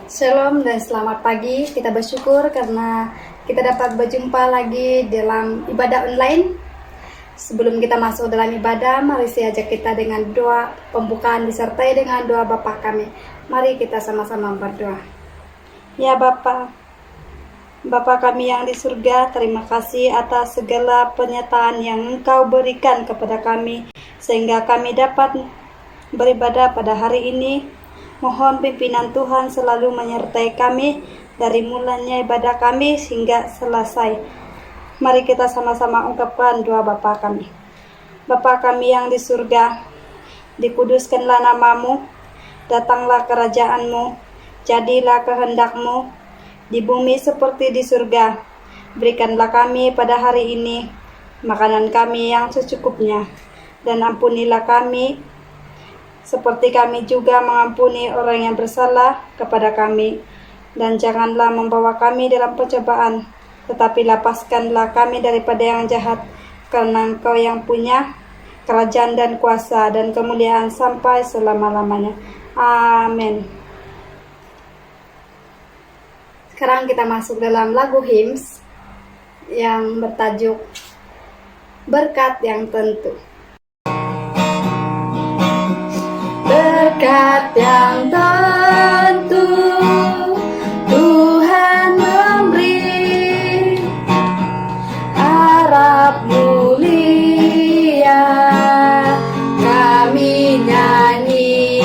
Shalom dan selamat pagi. Kita bersyukur karena kita dapat berjumpa lagi dalam ibadah online. Sebelum kita masuk dalam ibadah, mari saya ajak kita dengan doa pembukaan disertai dengan doa Bapa kami. Mari kita sama-sama berdoa. Ya Bapa, Bapa kami yang di surga, terima kasih atas segala penyertaan yang Engkau berikan kepada kami, sehingga kami dapat beribadah pada hari ini. Mohon pimpinan Tuhan selalu menyertai kami dari mulanya ibadah kami hingga selesai. Mari kita sama-sama ungkapkan doa Bapa kami. Bapa kami yang di surga, dikuduskanlah namamu, datanglah kerajaanmu, jadilah kehendakmu, di bumi seperti di surga. Berikanlah kami pada hari ini makanan kami yang secukupnya, dan ampunilah kami seperti kami juga mengampuni orang yang bersalah kepada kami. Dan janganlah membawa kami dalam pencobaan, tetapi lepaskanlah kami daripada yang jahat, karena Engkau yang punya kerajaan dan kuasa dan kemuliaan sampai selama-lamanya. Amin. Sekarang kita masuk dalam lagu hymns yang bertajuk Berkat yang Tentu. Berkat yang tentu Tuhan memberi, harap mulia kami nyanyi.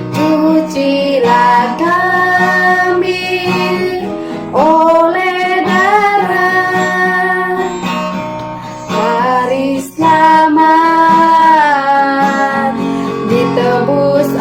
Cucilah kami oleh darah, mari selamat ditebus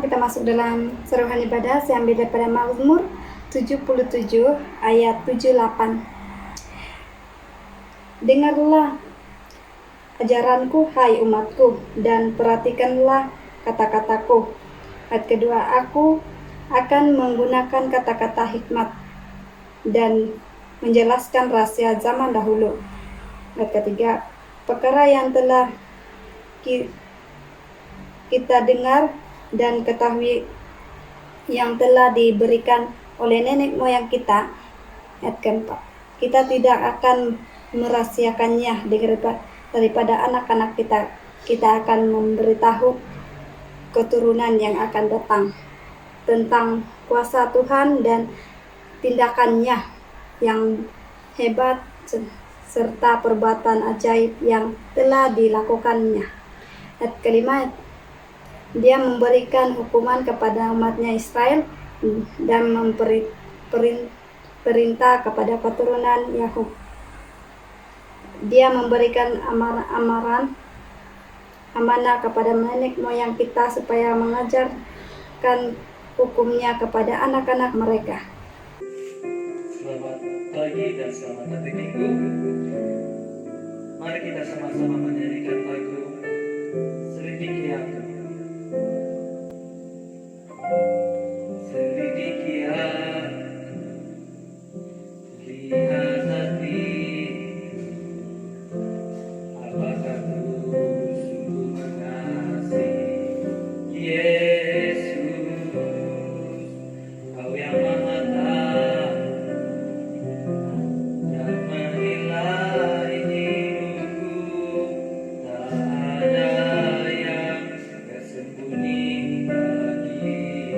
kita masuk dalam seruan ibadah. Saya ambil daripada Mazmur 77 ayat 78. Dengarlah ajaranku, hai umatku, dan perhatikanlah kata-kataku. Ayat kedua, aku akan menggunakan kata-kata hikmat dan menjelaskan rahasia zaman dahulu. Ayat ketiga, perkara yang telah kita dengar dan ketahui yang telah diberikan oleh nenek moyang kita. Ayat keempat, kita tidak akan merahasiakannya daripada anak-anak kita. Kita akan memberitahu keturunan yang akan datang tentang kuasa Tuhan dan tindakannya yang hebat serta perbuatan ajaib yang telah dilakukannya. Ayat kelima, dia memberikan hukuman kepada umatnya Israel dan perintah kepada keturunan Yakub. Dia memberikan amanah kepada nenek moyang kita supaya mengajarkan hukumnya kepada anak-anak mereka. Selamat pagi dan selamat hari Minggu. Mari kita sama-sama menyanyikan lagu Selidiki Aku. Selidiki aku, lihat hati, apakah ku sungguh mengasihi Yesus, Kau yang Maha Tahu dan menilai hidupku, tak ada yang tersembunyi bagimu.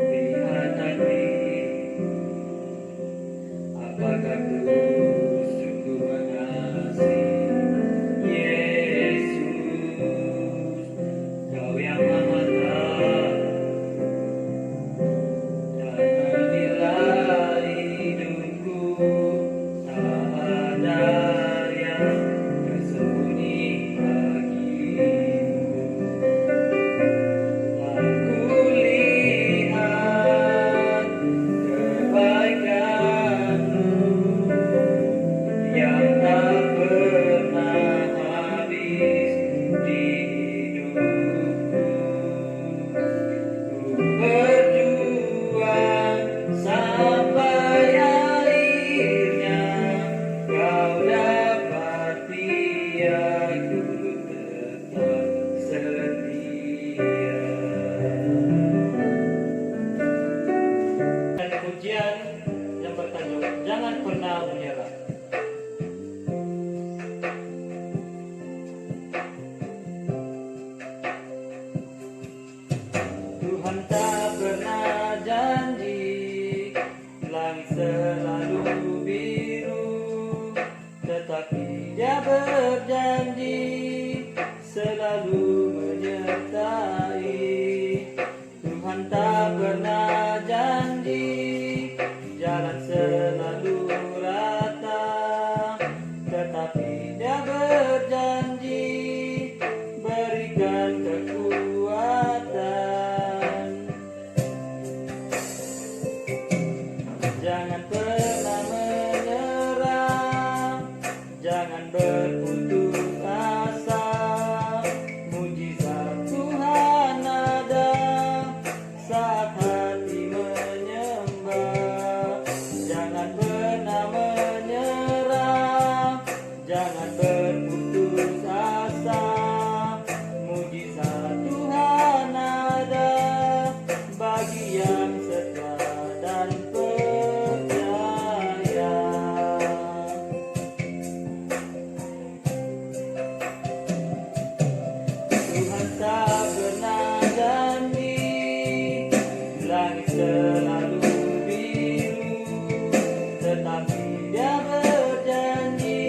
Lihat hati, apakah ku sungguh mengasihi Yesus, Kau yang Maha Tahu dan menilai hidupku, tak ada yang tersembunyi bagimu. Aku lihat kebaikan-Mu yang tak pernah habis di hidupku. Ku berjuang sampai akhirnya Kau dapati aku tetap setia. Dan pujian yang bertajuk Jangan Pernah Menyerah. Tuhan tak pernah janji langit selalu biru, tetapi Dia berjanji selalu menyertai. Tuhan tak pernah janji jalan selalu rata, tetapi Dia berjanji berikan kekuatan. Jangan pernah menyerah, jangan berputus asa. Mujizat Tuhan ada saat hati menyembah. Jangan pernah menyerah, jangan berputus asa. Mujizat Tuhan ada bagi yang setia dan percaya. Tuhan tak pernah janji langit selalu biru, tetapi Dia berjanji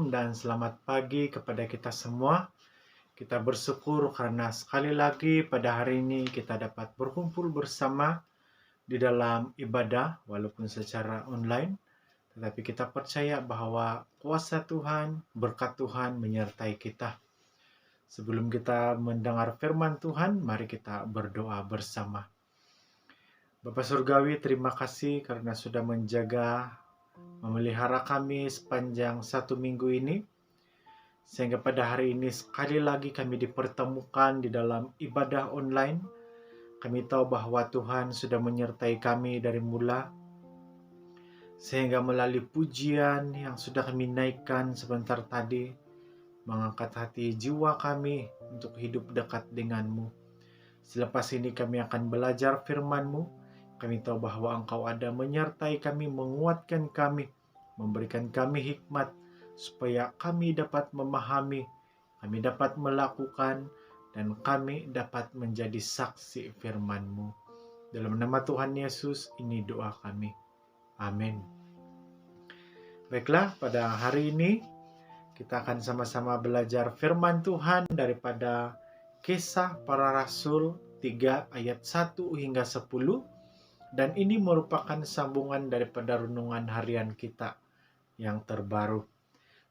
Shalom dan selamat pagi kepada kita semua. Kita bersyukur karena sekali lagi pada hari ini kita dapat berkumpul bersama di dalam ibadah walaupun secara online. Tetapi kita percaya bahwa kuasa Tuhan, berkat Tuhan menyertai kita. Sebelum kita mendengar firman Tuhan, mari kita berdoa bersama. Bapa Surgawi, terima kasih karena sudah menjaga, memelihara kami sepanjang 1 minggu ini. Sehingga pada hari ini sekali lagi kami dipertemukan di dalam ibadah online. Kami tahu bahwa Tuhan sudah menyertai kami dari mula. Sehingga melalui pujian yang sudah kami naikkan sebentar tadi, mengangkat hati jiwa kami untuk hidup dekat denganmu. Selepas ini kami akan belajar firman-Mu. Kami tahu bahwa Engkau ada menyertai kami, menguatkan kami, memberikan kami hikmat, supaya kami dapat memahami, kami dapat melakukan, dan kami dapat menjadi saksi firman-Mu. Dalam nama Tuhan Yesus, ini doa kami. Amin. Baiklah, pada hari ini kita akan sama-sama belajar firman Tuhan daripada Kisah Para Rasul 3 ayat 1 hingga 10. Dan ini merupakan sambungan daripada renungan harian kita yang terbaru.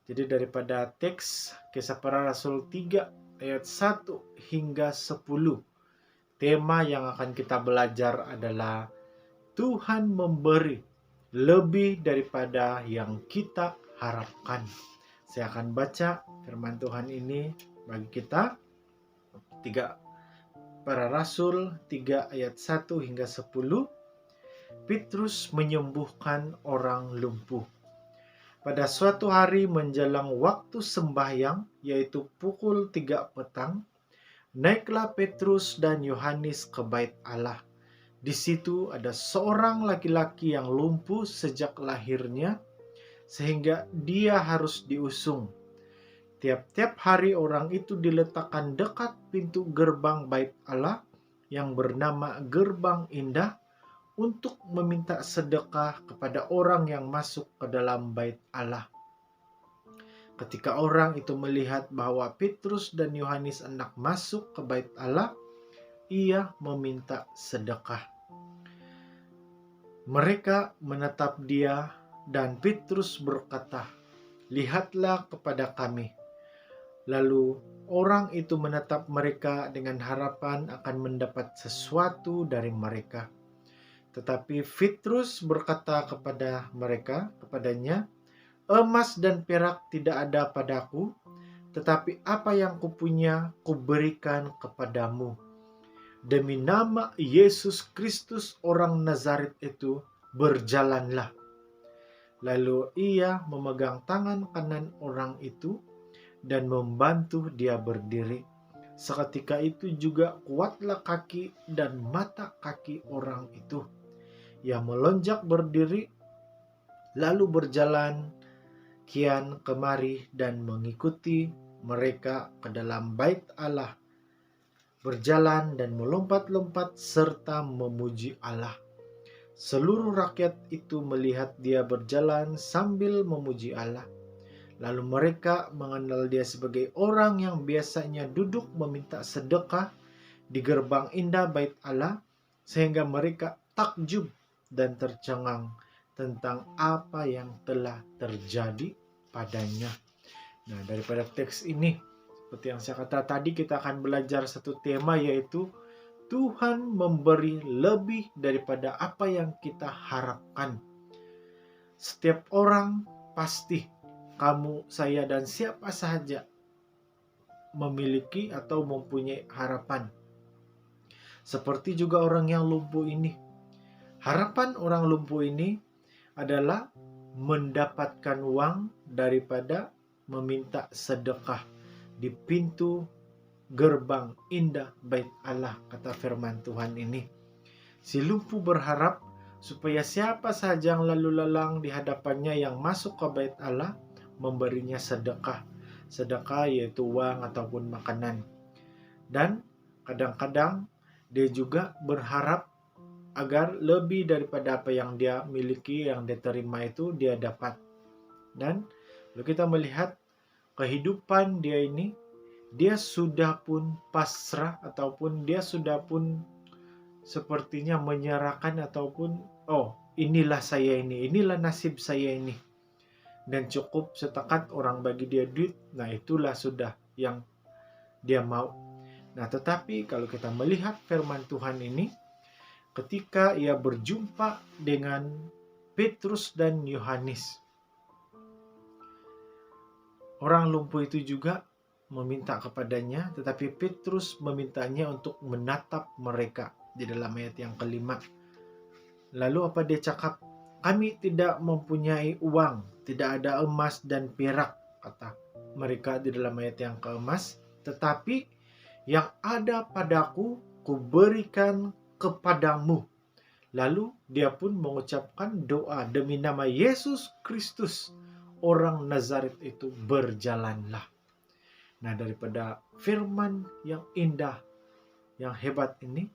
Jadi daripada teks Kisah Para Rasul 3 ayat 1 hingga 10. Tema yang akan kita belajar adalah Tuhan memberi lebih daripada yang kita harapkan. Saya akan baca firman Tuhan ini bagi kita. 3 Para Rasul 3 ayat 1 hingga 10. Petrus menyembuhkan orang lumpuh. Pada suatu hari menjelang waktu sembahyang, yaitu pukul 3 petang, naiklah Petrus dan Yohanes ke bait Allah. Di situ ada seorang laki-laki yang lumpuh sejak lahirnya, sehingga dia harus diusung. Tiap-tiap hari orang itu diletakkan dekat pintu gerbang bait Allah yang bernama Gerbang Indah, untuk meminta sedekah kepada orang yang masuk ke dalam bait Allah. Ketika orang itu melihat bahwa Petrus dan Yohanes hendak masuk ke bait Allah, ia meminta sedekah. Mereka menatap dia dan Petrus berkata, "Lihatlah kepada kami." Lalu orang itu menatap mereka dengan harapan akan mendapat sesuatu dari mereka. Tetapi Petrus berkata kepadanya, "Emas dan perak tidak ada padaku, tetapi apa yang kupunya kuberikan kepadamu. Demi nama Yesus Kristus orang Nazaret itu, berjalanlah." Lalu ia memegang tangan kanan orang itu dan membantu dia berdiri. Seketika itu juga kuatlah kaki dan mata kaki orang itu. Ia melonjak berdiri, lalu berjalan kian kemari dan mengikuti mereka ke dalam bait Allah, berjalan dan melompat-lompat serta memuji Allah. Seluruh rakyat itu melihat dia berjalan sambil memuji Allah. Lalu mereka mengenal dia sebagai orang yang biasanya duduk meminta sedekah di gerbang indah bait Allah, sehingga mereka takjub dan tercengang tentang apa yang telah terjadi padanya. Nah, daripada teks ini, seperti yang saya kata tadi, kita akan belajar satu tema, yaitu Tuhan memberi lebih daripada apa yang kita harapkan. Setiap orang pasti, kamu, saya, dan siapa saja memiliki atau mempunyai harapan. Seperti juga orang yang lumpuh ini. Harapan orang lumpuh ini adalah mendapatkan uang daripada meminta sedekah di pintu gerbang indah bait Allah, kata firman Tuhan ini. Si lumpuh berharap supaya siapa saja yang lalu lalang di hadapannya yang masuk ke bait Allah memberinya sedekah. Sedekah yaitu uang ataupun makanan. Dan kadang-kadang dia juga berharap agar lebih daripada apa yang dia miliki, yang dia terima itu dia dapat. Dan lalu kita melihat kehidupan dia ini, dia sudah pun pasrah ataupun dia sudah pun sepertinya menyerahkan ataupun inilah saya ini, inilah nasib saya ini. Dan cukup setakat orang bagi dia duit, nah itulah sudah yang dia mau. Nah, tetapi kalau kita melihat firman Tuhan ini, ketika ia berjumpa dengan Petrus dan Yohanes, orang lumpuh itu juga meminta kepadanya, tetapi Petrus memintanya untuk menatap mereka di dalam ayat yang kelima. Lalu apa dia cakap? Kami tidak mempunyai uang, tidak ada emas dan perak, kata mereka di dalam ayat yang keemas, tetapi yang ada padaku kuberikan kepadamu. Lalu dia pun mengucapkan doa demi nama Yesus Kristus, orang Nazaret itu, berjalanlah. Nah, daripada firman yang indah, yang hebat ini,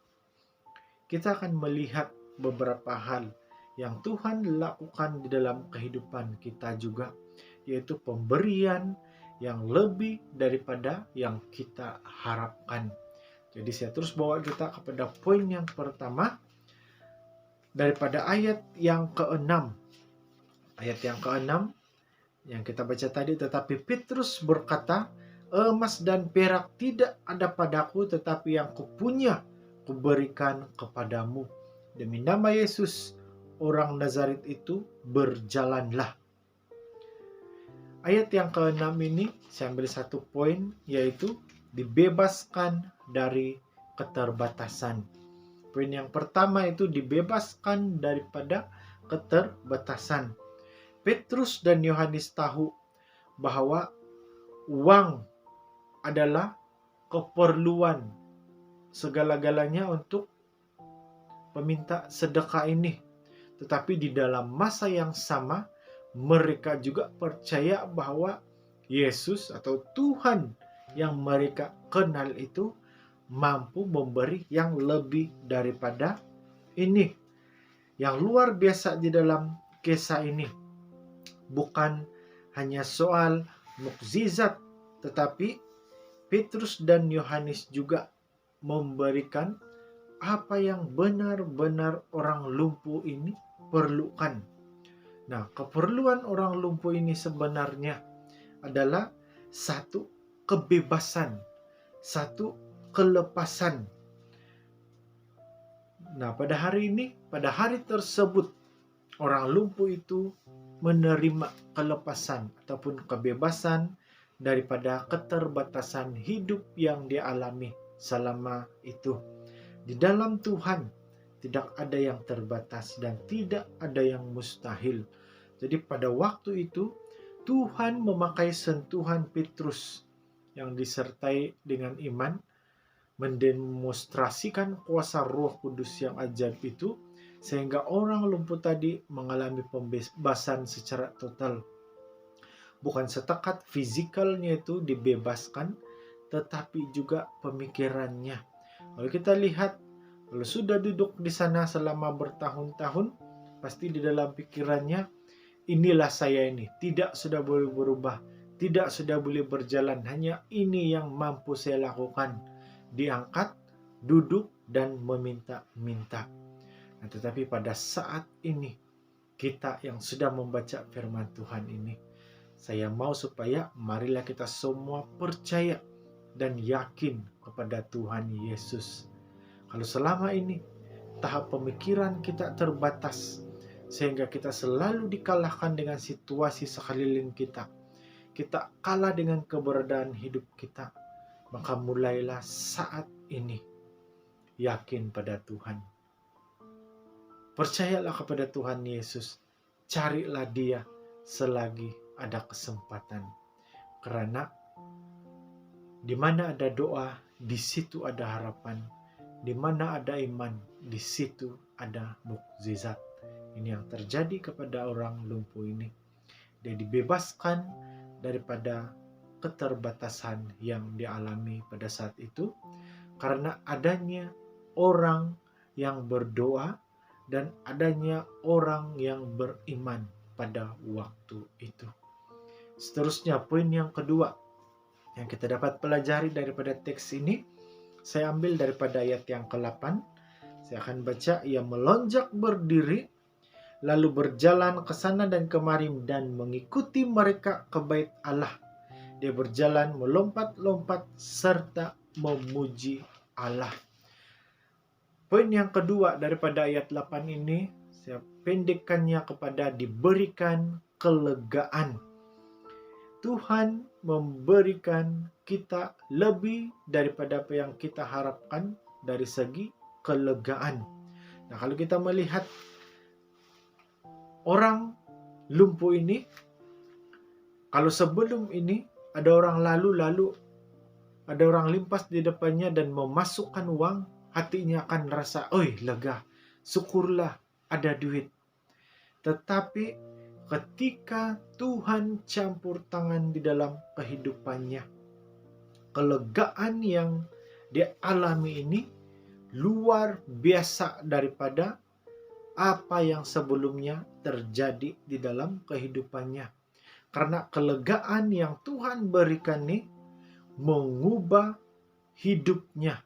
kita akan melihat beberapa hal yang Tuhan lakukan di dalam kehidupan kita juga, yaitu pemberian yang lebih daripada yang kita harapkan. Jadi saya terus bawa kita kepada poin yang pertama, daripada ayat yang ke-6. Ayat yang ke-6 yang kita baca tadi, tetapi Petrus berkata, emas dan perak tidak ada padaku, tetapi yang kupunya kuberikan kepadamu. Demi nama Yesus, orang Nazaret itu, berjalanlah. Ayat yang ke-6 ini saya ambil satu poin, yaitu dibebaskan dari keterbatasan. Poin yang pertama itu dibebaskan daripada keterbatasan. Petrus dan Yohanes tahu bahwa uang adalah keperluan segala-galanya untuk peminta sedekah ini. Tetapi di dalam masa yang sama, mereka juga percaya bahwa Yesus atau Tuhan yang mereka kenal itu mampu memberi yang lebih daripada ini. Yang luar biasa di dalam kisah ini bukan hanya soal mukjizat, tetapi Petrus dan Yohanes juga memberikan apa yang benar-benar orang lumpuh ini perlukan. Nah, keperluan orang lumpuh ini sebenarnya adalah satu kebebasan, satu kelepasan. Nah, pada hari ini, pada hari tersebut, orang lumpuh itu menerima kelepasan ataupun kebebasan daripada keterbatasan hidup yang dialami selama itu. Di dalam Tuhan tidak ada yang terbatas dan tidak ada yang mustahil. Jadi pada waktu itu Tuhan memakai sentuhan Petrus yang disertai dengan iman, mendemonstrasikan kuasa Roh Kudus yang ajaib itu, sehingga orang lumpuh tadi mengalami pembebasan secara total. Bukan setakat fizikalnya itu dibebaskan, tetapi juga pemikirannya. Kalau kita lihat, kalau sudah duduk di sana selama bertahun-tahun, pasti di dalam pikirannya, inilah saya ini, tidak sudah boleh berubah, tidak sudah boleh berjalan, hanya ini yang mampu saya lakukan. Diangkat, duduk, dan meminta-minta. Nah, tetapi pada saat ini, kita yang sudah membaca firman Tuhan ini, saya mau supaya marilah kita semua percaya dan yakin kepada Tuhan Yesus. Kalau selama ini tahap pemikiran kita terbatas, sehingga kita selalu dikalahkan dengan situasi sekeliling kita, kita kalah dengan keberadaan hidup kita, maka mulailah saat ini yakin pada Tuhan. Percayalah kepada Tuhan Yesus, carilah Dia selagi ada kesempatan. Karena di mana ada doa, di situ ada harapan. Di mana ada iman, di situ ada mukjizat. Ini yang terjadi kepada orang lumpuh ini. Dia dibebaskan daripada keterbatasan yang dialami pada saat itu, karena adanya orang yang berdoa dan adanya orang yang beriman pada waktu itu. Seterusnya, poin yang kedua yang kita dapat pelajari daripada teks ini, saya ambil daripada ayat yang ke-8. Saya akan baca, ia melonjak berdiri, lalu berjalan ke sana dan kemari dan mengikuti mereka ke bait Allah. Dia berjalan melompat-lompat serta memuji Allah. Poin yang kedua daripada ayat 8 ini, saya pendekkannya kepada diberikan kelegaan. Tuhan memberikan kita lebih daripada apa yang kita harapkan dari segi kelegaan. Nah, kalau kita melihat orang lumpuh ini, kalau sebelum ini ada orang lalu ada orang limpas di depannya dan memasukkan uang, hatinya akan rasa, "Oi, lega, syukurlah ada duit." Tetapi ketika Tuhan campur tangan di dalam kehidupannya, kelegaan yang dia alami ini luar biasa daripada apa yang sebelumnya terjadi di dalam kehidupannya. Karena kelegaan yang Tuhan berikan ini mengubah hidupnya,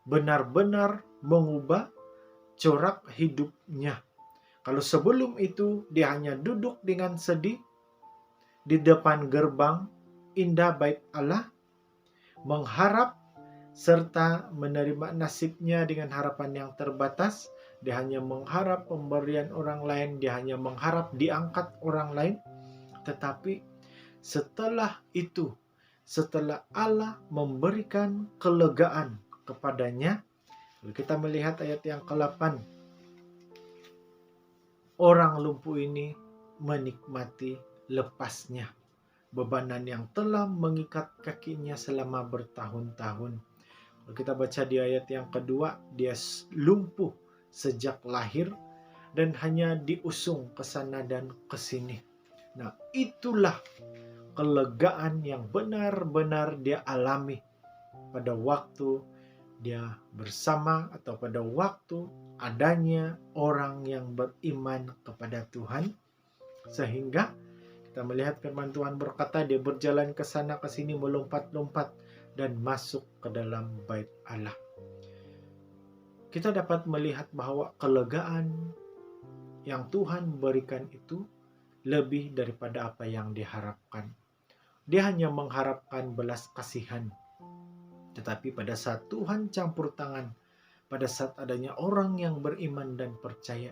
benar-benar mengubah corak hidupnya. Kalau sebelum itu dia hanya duduk dengan sedih di depan gerbang indah bait Allah, mengharap serta menerima nasibnya dengan harapan yang terbatas. Dia hanya mengharap pemberian orang lain, dia hanya mengharap diangkat orang lain. Tetapi setelah itu, setelah Allah memberikan kelegaan kepadanya, kita melihat ayat yang ke-8. Orang lumpuh ini menikmati lepasnya bebanan yang telah mengikat kakinya selama bertahun-tahun. Kalau kita baca di ayat yang kedua, dia lumpuh sejak lahir dan hanya diusung ke sana dan ke sini. Nah, itulah kelegaan yang benar-benar dia alami pada waktu dia bersama atau pada waktu adanya orang yang beriman kepada Tuhan, sehingga kita melihat firman Tuhan berkata dia berjalan ke sana ke sini melompat-lompat dan masuk ke dalam bait Allah. Kita dapat melihat bahwa kelegaan yang Tuhan berikan itu lebih daripada apa yang diharapkan. Dia hanya mengharapkan belas kasihan. Tetapi pada saat Tuhan campur tangan, pada saat adanya orang yang beriman dan percaya,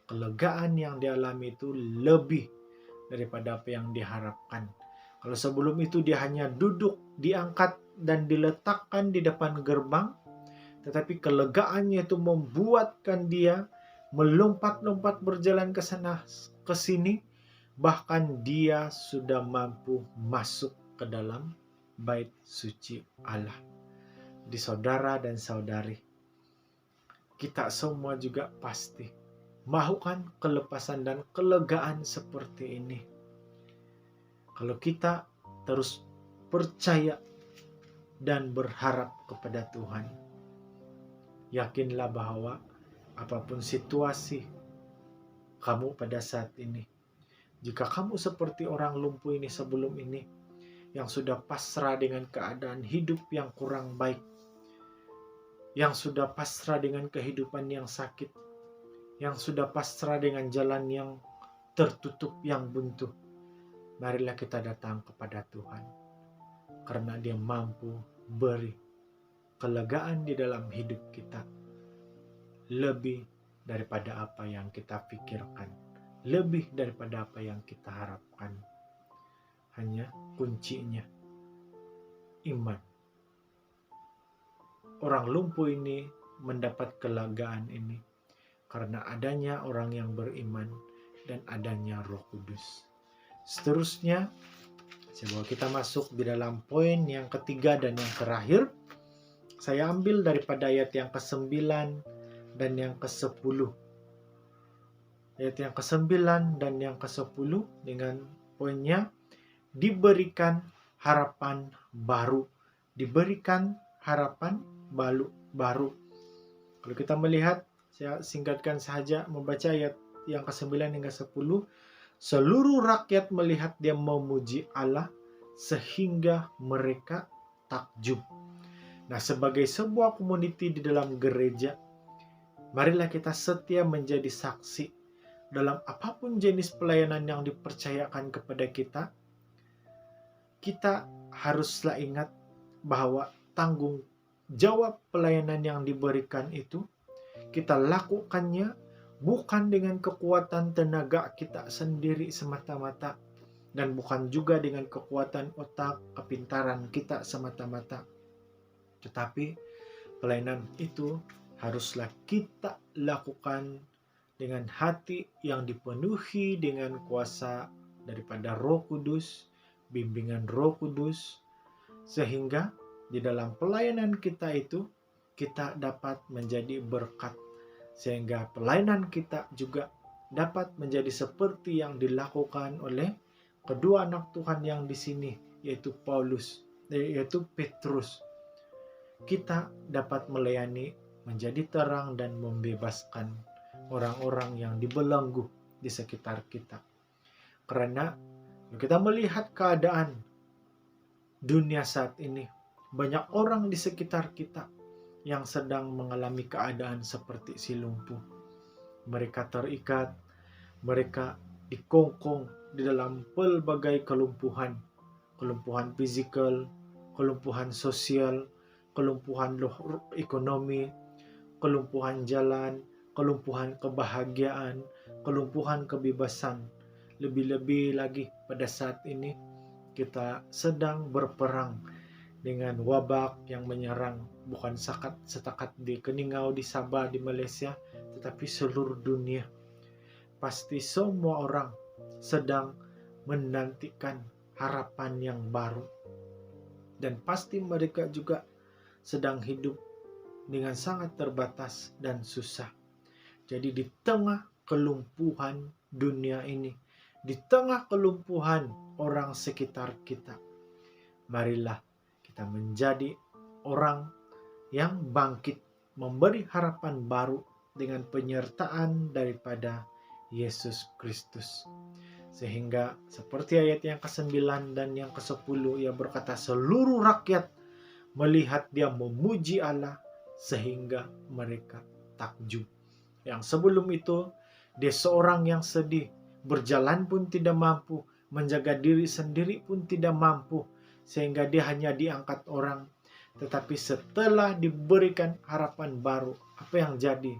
kelegaan yang dialami itu lebih daripada apa yang diharapkan. Kalau sebelum itu dia hanya duduk, diangkat dan diletakkan di depan gerbang, tetapi kelegaannya itu membuatkan dia melompat-lompat berjalan ke sana ke sini, bahkan dia sudah mampu masuk ke dalam bait suci Allah. Di saudara dan saudari, kita semua juga pasti mau kan kelepasan dan kelegaan seperti ini. Kalau kita terus percaya dan berharap kepada Tuhan, yakinlah bahwa apapun situasi kamu pada saat ini, jika kamu seperti orang lumpuh ini sebelum ini, yang sudah pasrah dengan keadaan hidup yang kurang baik, yang sudah pasrah dengan kehidupan yang sakit, yang sudah pasrah dengan jalan yang tertutup, yang buntu, marilah kita datang kepada Tuhan, karena Dia mampu beri kelegaan di dalam hidup kita lebih daripada apa yang kita pikirkan, lebih daripada apa yang kita harapkan. Hanya kuncinya iman. Orang lumpuh ini mendapat kelegaan ini karena adanya orang yang beriman dan adanya Roh Kudus. Seterusnya, sebelum kita masuk di dalam poin yang ketiga dan yang terakhir, saya ambil daripada ayat yang ke-9 dan yang ke-10. Ayat yang ke-9 dan yang ke-10 dengan poinnya diberikan harapan baru. Diberikan harapan baru. Kalau kita melihat, saya singkatkan saja membaca ayat yang ke-9 hingga 10. Seluruh rakyat melihat dia memuji Allah sehingga mereka takjub. Nah, sebagai sebuah community di dalam gereja, marilah kita setia menjadi saksi dalam apapun jenis pelayanan yang dipercayakan kepada kita. Kita haruslah ingat bahwa tanggung jawab pelayanan yang diberikan itu kita lakukannya bukan dengan kekuatan tenaga kita sendiri semata-mata, dan bukan juga dengan kekuatan otak, kepintaran kita semata-mata. Tetapi pelayanan itu haruslah kita lakukan dengan hati yang dipenuhi dengan kuasa daripada Roh Kudus, bimbingan Roh Kudus, sehingga di dalam pelayanan kita itu kita dapat menjadi berkat, sehingga pelayanan kita juga dapat menjadi seperti yang dilakukan oleh kedua anak Tuhan yang di sini, yaitu Petrus. Kita dapat melayani, menjadi terang dan membebaskan orang-orang yang dibelenggu di sekitar kita. Karena kita melihat keadaan dunia saat ini, banyak orang di sekitar kita yang sedang mengalami keadaan seperti si lumpuh. Mereka terikat, mereka dikongkong di dalam pelbagai kelumpuhan fisikal, kelumpuhan sosial, kelumpuhan ekonomi, kelumpuhan jalan, kelumpuhan kebahagiaan, kelumpuhan kebebasan. Lebih-lebih lagi pada saat ini kita sedang berperang dengan wabak yang menyerang bukan setakat di Keningau, di Sabah, di Malaysia, tetapi seluruh dunia. Pasti semua orang sedang menantikan harapan yang baru, dan pasti mereka juga sedang hidup dengan sangat terbatas dan susah. Jadi di tengah kelumpuhan dunia ini, di tengah kelumpuhan orang sekitar kita, marilah kita menjadi orang yang bangkit, memberi harapan baru dengan penyertaan daripada Yesus Kristus. Sehingga seperti ayat yang ke-9 dan yang ke-10, ia berkata, seluruh rakyat melihat dia memuji Allah sehingga mereka takjub. Yang sebelum itu, dia seorang yang sedih, berjalan pun tidak mampu, menjaga diri sendiri pun tidak mampu, sehingga dia hanya diangkat orang. Tetapi setelah diberikan harapan baru, apa yang jadi?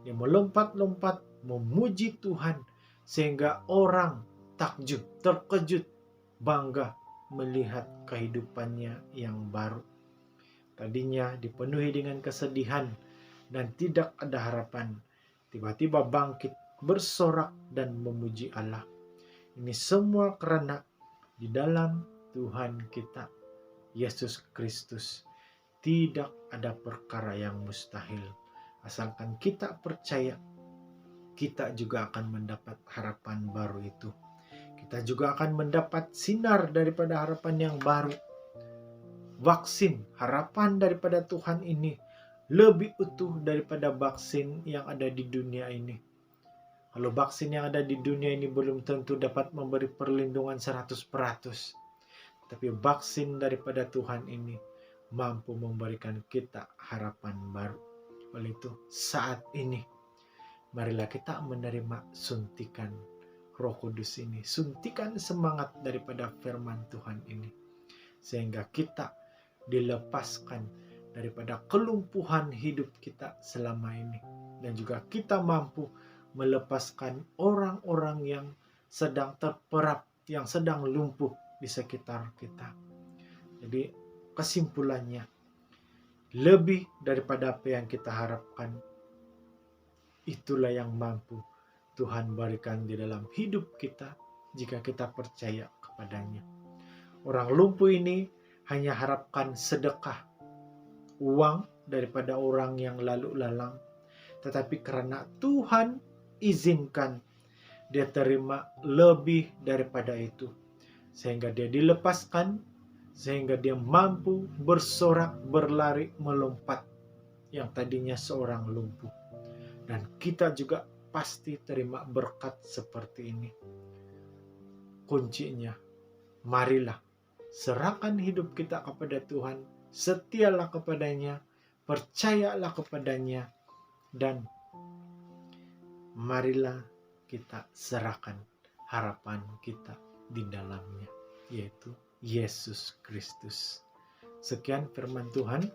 Dia melompat-lompat memuji Tuhan, sehingga orang takjub, terkejut, bangga melihat kehidupannya yang baru. Tadinya dipenuhi dengan kesedihan dan tidak ada harapan, tiba-tiba bangkit, bersorak dan memuji Allah. Ini semua karena di dalam Tuhan kita, Yesus Kristus, tidak ada perkara yang mustahil. Asalkan kita percaya, kita juga akan mendapat harapan baru itu. Kita juga akan mendapat sinar daripada harapan yang baru. Vaksin, harapan daripada Tuhan ini lebih utuh daripada vaksin yang ada di dunia ini. Kalau vaksin yang ada di dunia ini belum tentu dapat memberi perlindungan 100%. Tapi vaksin daripada Tuhan ini mampu memberikan kita harapan baru. Oleh itu, saat ini, marilah kita menerima suntikan Roh Kudus ini. Suntikan semangat daripada firman Tuhan ini. Sehingga kita dilepaskan daripada kelumpuhan hidup kita selama ini. Dan juga kita mampu melepaskan orang-orang yang sedang terperap, yang sedang lumpuh di sekitar kita. Jadi kesimpulannya, lebih daripada apa yang kita harapkan, itulah yang mampu Tuhan berikan di dalam hidup kita jika kita percaya kepadanya. Orang lumpuh ini hanya harapkan sedekah, uang daripada orang yang lalu lalang. Tetapi karena Tuhan izinkan, dia terima lebih daripada itu. Sehingga dia dilepaskan, sehingga dia mampu bersorak, berlari, melompat yang tadinya seorang lumpuh. Dan kita juga pasti terima berkat seperti ini. kuncinya. Marilah serahkan hidup kita kepada Tuhan, setialah kepadanya, percayalah kepadanya, dan marilah kita serahkan harapan kita di dalamnya, yaitu Yesus Kristus. Sekian firman Tuhan,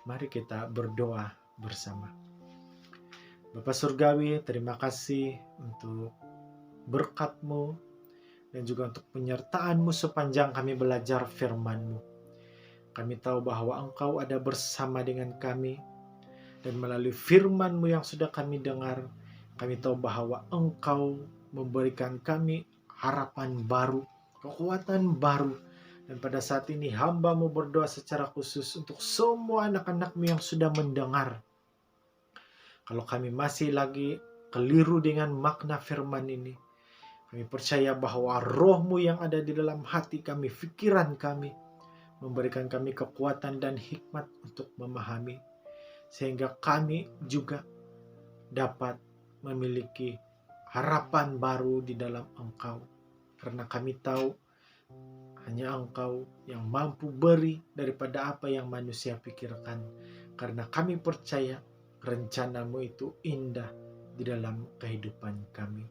mari kita berdoa bersama. Bapa Surgawi, terima kasih untuk berkat-Mu dan juga untuk penyertaan-Mu sepanjang kami belajar firman-Mu. Kami tahu bahwa Engkau ada bersama dengan kami, dan melalui firman-Mu yang sudah kami dengar, kami tahu bahwa Engkau memberikan kami harapan baru, kekuatan baru. Dan pada saat ini hamba-Mu berdoa secara khusus untuk semua anak-anak-Mu yang sudah mendengar. Kalau kami masih lagi keliru dengan makna firman ini, kami percaya bahwa Roh-Mu yang ada di dalam hati kami, pikiran kami, memberikan kami kekuatan dan hikmat untuk memahami, sehingga kami juga dapat memiliki harapan baru di dalam Engkau. Karena kami tahu hanya Engkau yang mampu beri daripada apa yang manusia pikirkan. Karena kami percaya rencana-Mu itu indah di dalam kehidupan kami.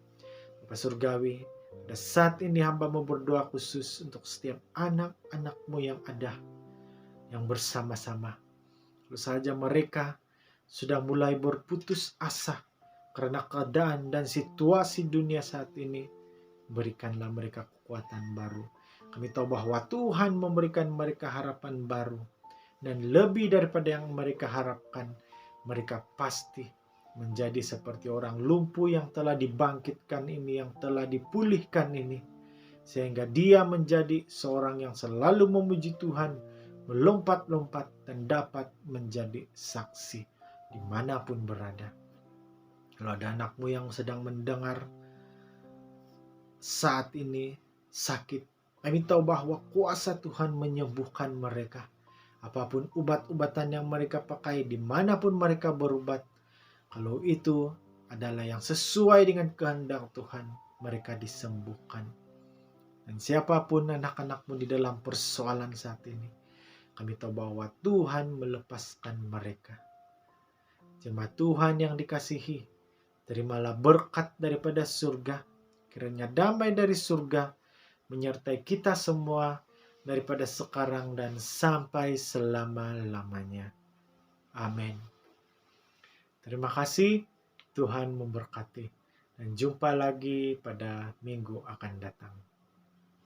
Bapa Surgawi, pada saat ini hamba-Mu berdoa khusus untuk setiap anak-anak-Mu yang ada, yang bersama-sama. Lalu saja mereka sudah mulai berputus asa karena keadaan dan situasi dunia saat ini, berikanlah mereka kekuatan baru. Kami tahu bahwa Tuhan memberikan mereka harapan baru, dan lebih daripada yang mereka harapkan, mereka pasti menjadi seperti orang lumpuh yang telah dibangkitkan ini, yang telah dipulihkan ini, sehingga dia menjadi seorang yang selalu memuji Tuhan, melompat-lompat, dan dapat menjadi saksi dimanapun berada. Kalau ada anak-Mu yang sedang mendengar saat ini sakit, kami tahu bahwa kuasa Tuhan menyembuhkan mereka. Apapun ubat-ubatan yang mereka pakai, dimanapun mereka berubat, kalau itu adalah yang sesuai dengan kehendak Tuhan, mereka disembuhkan. Dan siapapun anak-anak-Mu di dalam persoalan saat ini, kami tahu bahwa Tuhan melepaskan mereka. Jemaat Tuhan yang dikasihi, terimalah berkat daripada surga. Kiranya damai dari surga menyertai kita semua daripada sekarang dan sampai selama-lamanya. Amin. Terima kasih, Tuhan memberkati. Dan jumpa lagi pada minggu akan datang.